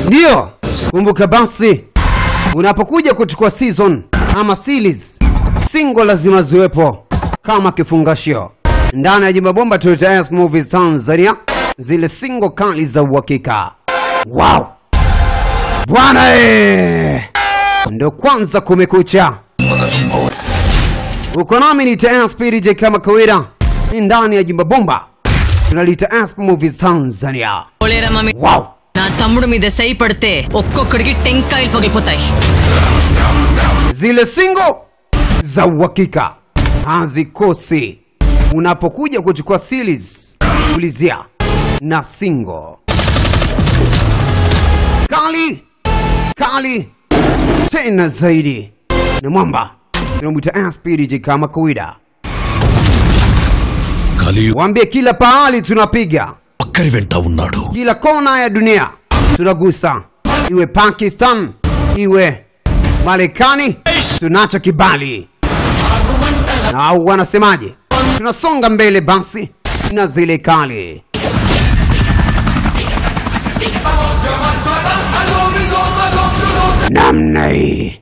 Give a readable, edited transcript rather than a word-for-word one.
Ndio, kumbuka basi unapokuja kuchukua season ama series, single lazima ziwepo kama kifungashio. Ndani ya Jumba Bomba Toyota Ask Movies Tanzania, zile single kali za uhakika. Wow! Bwana ndo kwanza kumekucha. Uko nami ni Ask PDJ kama kawaida. Ndani ya Jumba Bomba tunalita Ask Movies Tanzania. Wow! నా తమ్ముడు మీద సై పడితే ఒక్కొక్కడికి టెంకాయలు పగిలిపోతాయి. Zile single za uhakika hazikosi unapokuja kuchukua series. Ulizia na single kali tena zaidi. Na mwamba tunamwita Ask PDJ kama kawaida. Waambie kila pahali tunapiga, kila kona ya dunia tunagusa, iwe Pakistan iwe Marekani, tunacho kibali. Na wanasemaje? Tunasonga mbele basi na zile kali. Namna hii.